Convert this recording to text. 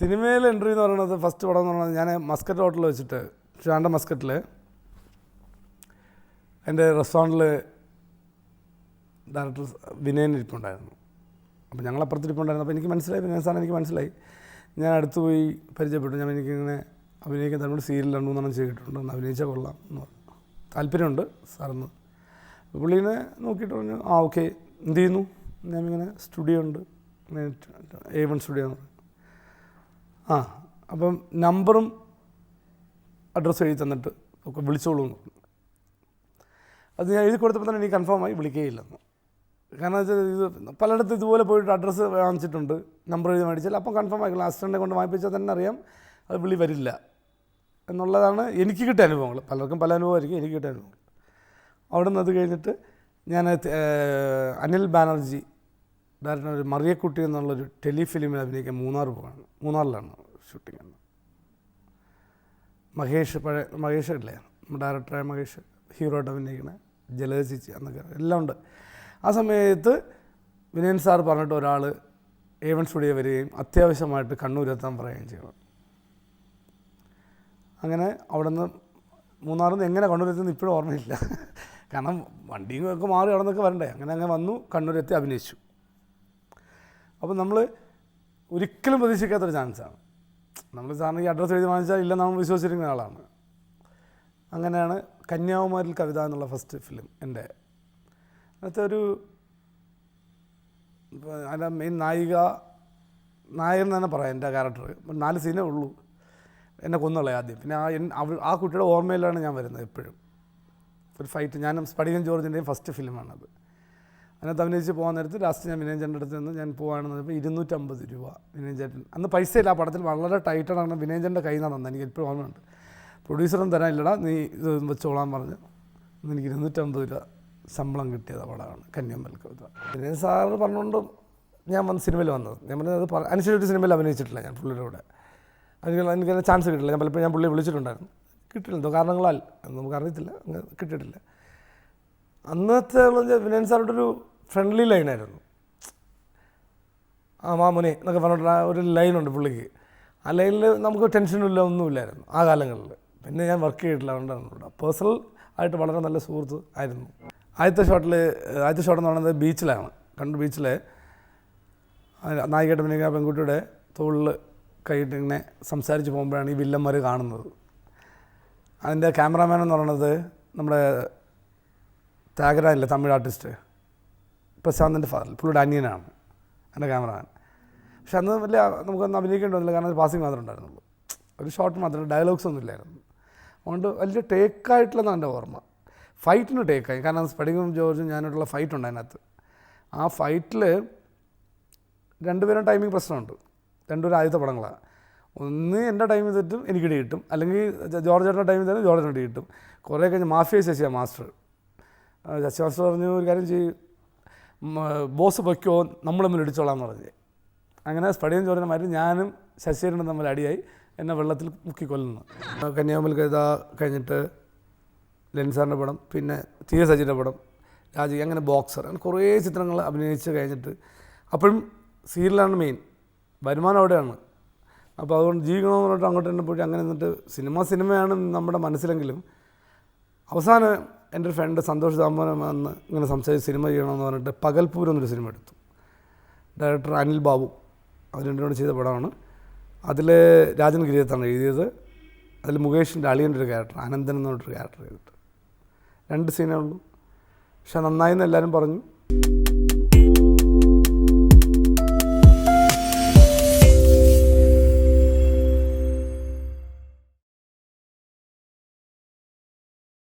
സിനിമയിൽ എൻട്രി എന്ന് പറയുന്നത് ഫസ്റ്റ് പടം എന്ന് പറയുന്നത് ഞാൻ മസ്കറ്റ് ഹോട്ടലിൽ വെച്ചിട്ട് ട്രിവാൻഡ്രം മസ്കറ്റിൽ എൻ്റെ റെസ്റ്റോറൻറ്റിൽ ഡയറക്ടർ വിനയൻ ഇരിപ്പുണ്ടായിരുന്നു. അപ്പോൾ ഞങ്ങൾ അപ്പുറത്തിരിപ്പുണ്ടായിരുന്നു. അപ്പോൾ എനിക്ക് മനസ്സിലായി, വിനയൻ സാറിന് എനിക്ക് മനസ്സിലായി. ഞാൻ അടുത്ത് പോയി പരിചയപ്പെട്ടു. ഞാൻ എനിക്കിങ്ങനെ അഭിനയിക്കാൻ തന്നോട് സീരിയൽ 2-3 ചെയ്തിട്ടുണ്ട്, ഒന്ന് അഭിനയിച്ചാൽ കൊള്ളാം എന്ന് പറഞ്ഞു. താല്പര്യമുണ്ട് സാറിന്. പുള്ളീനെ നോക്കിയിട്ട് പറഞ്ഞു, ഓക്കെ എന്ത് ചെയ്യുന്നു? ഞാനിങ്ങനെ സ്റ്റുഡിയോ ഉണ്ട്, A1 സ്റ്റുഡിയോ എന്ന് പറഞ്ഞു. അപ്പം നമ്പറും അഡ്രസ്സ് എഴുതി തന്നിട്ട് ഒക്കെ വിളിച്ചോളൂ എന്ന് പറഞ്ഞു. അത് ഞാൻ എഴുതി കൊടുത്തപ്പോൾ തന്നെ എനിക്ക് കൺഫേമായി വിളിക്കുകയില്ലെന്ന്. കാരണം വെച്ചാൽ ഇത് പലയിടത്തും ഇതുപോലെ പോയിട്ട് അഡ്രസ്സ് വാങ്ങിച്ചിട്ടുണ്ട്, നമ്പർ എഴുതി മേടിച്ചാൽ അപ്പം കൺഫേം ആയിക്കണം. അസിസ്റ്റൻറ്റിനെ കൊണ്ട് വാങ്ങിപ്പിച്ചാൽ തന്നെ അറിയാം അത് വിളി വരില്ല എന്നുള്ളതാണ് എനിക്ക് കിട്ടിയ അനുഭവങ്ങൾ. പലർക്കും പല അനുഭവമായിരിക്കും, എനിക്ക് കിട്ടിയ അനുഭവങ്ങൾ. അവിടെ നിന്ന് അത് കഴിഞ്ഞിട്ട് ഞാൻ അനിൽ ബാനർജി ഡയറക്ടർ ഒരു മറിയക്കുട്ടി എന്നുള്ളൊരു ടെലിഫിലിമിൽ അഭിനയിക്കാൻ മൂന്നാറിലാണ് ഷൂട്ടിങ്. മഹേഷ് അല്ലേ ഡയറക്ടറായ മഹേഷ്, ഹീറോ ആയിട്ട് അഭിനയിക്കണ ജലജ ചേച്ചി എന്നൊക്കെ എല്ലാം ഉണ്ട്. ആ സമയത്ത് വിനയൻ സാർ പറഞ്ഞിട്ട് ഒരാൾ A1 സ്റ്റുഡിയോ വരികയും അത്യാവശ്യമായിട്ട് കണ്ണൂരെത്താൻ പറയുകയും ചെയ്യണം. അങ്ങനെ അവിടെ നിന്ന് മൂന്നാറിൽ നിന്ന് എങ്ങനെ കണ്ണൂരെത്തുന്ന ഇപ്പോഴും ഓർമ്മയില്ല, കാരണം വണ്ടിയും ഒക്കെ മാറി അവിടെ നിന്നൊക്കെ വരണ്ടേ. അങ്ങനെ വന്നു, കണ്ണൂരെത്തി അഭിനയിച്ചു. അപ്പോൾ നമ്മൾ ഒരിക്കലും പ്രതീക്ഷിക്കാത്തൊരു ചാൻസാണ്. നമ്മൾ സാറിന് ഈ അഡ്രസ്സ് എഴുതി വാങ്ങിച്ചാൽ ഇല്ലെന്ന് നമ്മൾ വിശ്വസിച്ചിരിക്കുന്ന ആളാണ്. അങ്ങനെയാണ് കന്യാകുമാരിൽ കവിത എന്നുള്ള ഫസ്റ്റ് ഫിലിം എൻ്റെ. അതിനകത്ത് ഒരു അതിൻ്റെ മെയിൻ നായകൻ തന്നെ പറയാം. എൻ്റെ ക്യാരക്ടർ 4 സീനേ ഉള്ളൂ. എന്നെ കൊന്നുകളെ ആദ്യം. പിന്നെ ആ കുട്ടിയുടെ ഓർമ്മയിലാണ് ഞാൻ വരുന്നത് എപ്പോഴും. ഒരു ഫൈറ്റ്, ഞാൻ സ്പടികൻ ജോർജിൻ്റെയും ഫസ്റ്റ് ഫിലിമാണത്. അതിനകത്ത് അഭിനയിച്ച് പോകാൻ നേരത്ത് ലാസ്റ്റ് ഞാൻ വിനയൻ ചേട്ടൻ്റെ അടുത്ത് നിന്ന് ഞാൻ പോകാണെന്ന് പറഞ്ഞപ്പോൾ 250 രൂപ വിനയൻ ചേട്ടൻ. അന്ന് പൈസയില്ല, ആ പടത്തിൽ വളരെ ടൈറ്റാണ്. വിനയൻ ചേട്ടൻ്റെ കയ്യിൽ നിന്നാണ് തന്നെ, എനിക്ക് എപ്പോഴും ഓർമ്മയുണ്ട്. പ്രൊഡ്യൂസറും തരാനില്ലടാ, നീ ഇത് വെച്ചോളാൻ പറഞ്ഞ് എനിക്ക് 250 രൂപ ശമ്പളം കിട്ടിയത് പടമാണ് കന്യാകുമാരി കവിത. വിനയൻ സാറ് പറഞ്ഞുകൊണ്ട് ഞാൻ സിനിമയിൽ വന്നത്. ഞാൻ പറഞ്ഞത് അനുസരിച്ചൊരു സിനിമയിൽ അഭിനയിച്ചിട്ടില്ല ഞാൻ പുള്ളിയുടെ കൂടെ. എനിക്ക് ചാൻസ് കിട്ടില്ല. ഞാൻ പലപ്പോഴും പുള്ളിയെ വിളിച്ചിട്ടുണ്ടായിരുന്നു, കിട്ടില്ല, എന്തോ കാരണങ്ങളാൽ നമുക്കറിയത്തില്ല, കിട്ടിയിട്ടില്ല. അന്നത്തെ വിനയൻ സാറുടെ ഒരു ഫ്രണ്ട്ലി ലൈനായിരുന്നു. മാമുനെ എന്നൊക്കെ പറഞ്ഞിട്ട് ഒരു ലൈനുണ്ട് പുള്ളിക്ക്. ആ ലൈനിൽ നമുക്ക് ടെൻഷനില്ല, ഒന്നുമില്ലായിരുന്നു ആ കാലങ്ങളിൽ. പിന്നെ ഞാൻ വർക്ക് ചെയ്തിട്ടില്ല, അതുകൊണ്ടാണ്. പേഴ്സണൽ ആയിട്ട് വളരെ നല്ല സുഹൃത്ത് ആയിരുന്നു. ആദ്യത്തെ ഷോട്ടെന്ന് പറയുന്നത് ബീച്ചിലാണ്. കണ്ണൂർ ബീച്ചിലെ നായികയായിട്ട് പിന്നെ പെൺകുട്ടിയുടെ തോളിൽ കൈയിട്ട് ഇങ്ങനെ സംസാരിച്ച് പോകുമ്പോഴാണ് ഈ വില്ലന്മാർ കാണുന്നത്. അതിൻ്റെ ക്യാമറാമാൻ എന്ന് പറയുന്നത് നമ്മുടെ ത്യാഗരാജല്ലേ, തമിഴ് ആർട്ടിസ്റ്റ് പ്രശാന്തിൻ്റെ ഫാദർ, പുള്ളിയുടെ അനിയനാണ് എൻ്റെ ക്യാമറാമാൻ. പക്ഷെ അന്ന് വലിയ നമുക്കൊന്നും അഭിനയിക്കേണ്ടി വന്നില്ല, കാരണം പാസിങ് മാത്രമേ ഉണ്ടായിരുന്നുള്ളൂ. ഒരു ഷോട്ട് മാത്രമേ, ഡയലോഗ്സ് ഒന്നും ഇല്ലായിരുന്നു. അതുകൊണ്ട് വലിയ ടേക്കായിട്ടില്ലെന്നാണ് എൻ്റെ ഓർമ്മ. ഫൈറ്റിന് ടേക്കായി, കാരണം സ്പടികം ജോർജും ഞാനായിട്ടുള്ള ഫൈറ്റ് ഉണ്ട് അതിനകത്ത്. ആ ഫൈറ്റിൽ രണ്ടുപേരും ടൈമിങ് പ്രശ്നമുണ്ട്. രണ്ടുപേരും ആദ്യത്തെ പടങ്ങളാണ്. ഒന്ന് എൻ്റെ ടൈമിൽ തെറ്റും എനിക്കിടി കിട്ടും, അല്ലെങ്കിൽ ജോർജേട്ടൻ്റെ ടൈമിൽ തന്നെ ജോർജേട്ടൻ ഇടി കിട്ടും. കുറേ കഴിഞ്ഞ് മാഫിയ ശശിയാണ് മാസ്റ്റർ. ശശി മാസ്റ്റർ പറഞ്ഞു, ഒരു കാര്യം ചെയ്യും, ബോസ് പൊയ്ക്കോ, നമ്മൾ തമ്മിൽ ഇടിച്ചോളാം എന്ന് പറഞ്ഞ്. അങ്ങനെ സ്പടികം ജോർജന്മാരും ഞാനും ശശിധരനും തമ്മിൽ അടിയായി, എന്നെ വെള്ളത്തിൽ മുക്കിക്കൊല്ലുന്നു. കന്യാകുമാരി കവിത കഴിഞ്ഞിട്ട് ലെൻസാറിൻ്റെ പടം, പിന്നെ ടി എസ് സജിൻ്റെ പടം, രാജി, അങ്ങനെ ബോക്സർ, അങ്ങനെ കുറേ ചിത്രങ്ങൾ അഭിനയിച്ച് കഴിഞ്ഞിട്ട് അപ്പോഴും സീരിയലാണ് മെയിൻ, വരുമാനം അവിടെയാണ്. അപ്പോൾ അതുകൊണ്ട് ജീവിക്കണമെന്ന് പറഞ്ഞിട്ട് അങ്ങോട്ട് തന്നെ പോയി അങ്ങനെ നിന്നിട്ട് സിനിമയാണ് നമ്മുടെ മനസ്സിലെങ്കിലും അവസാനം എൻ്റെ ഒരു ഫ്രണ്ട് സന്തോഷ് ദാമോദരൻ വന്ന് ഇങ്ങനെ സംസാരിച്ച് സിനിമ ചെയ്യണമെന്ന് പറഞ്ഞിട്ട് പകൽപൂരം എന്നൊരു സിനിമ എടുത്തു. ഡയറക്ടർ അനിൽ ബാബു, അത് രണ്ടിനോട് ചെയ്ത പടമാണ്. അതിൽ രാജൻ ഗിരിയത്താണ് എഴുതിയത്. അതിൽ മുകേഷിൻ്റെ അളിയൻ്റെ ഒരു ക്യാരക്ടർ, അനന്തൻ എന്ന് പറഞ്ഞിട്ടൊരു ക്യാരക്ടർ ചെയ്തിട്ട് 2 സീനേ ഉള്ളൂ. പക്ഷെ നന്നായി എന്ന് എല്ലാവരും പറഞ്ഞു.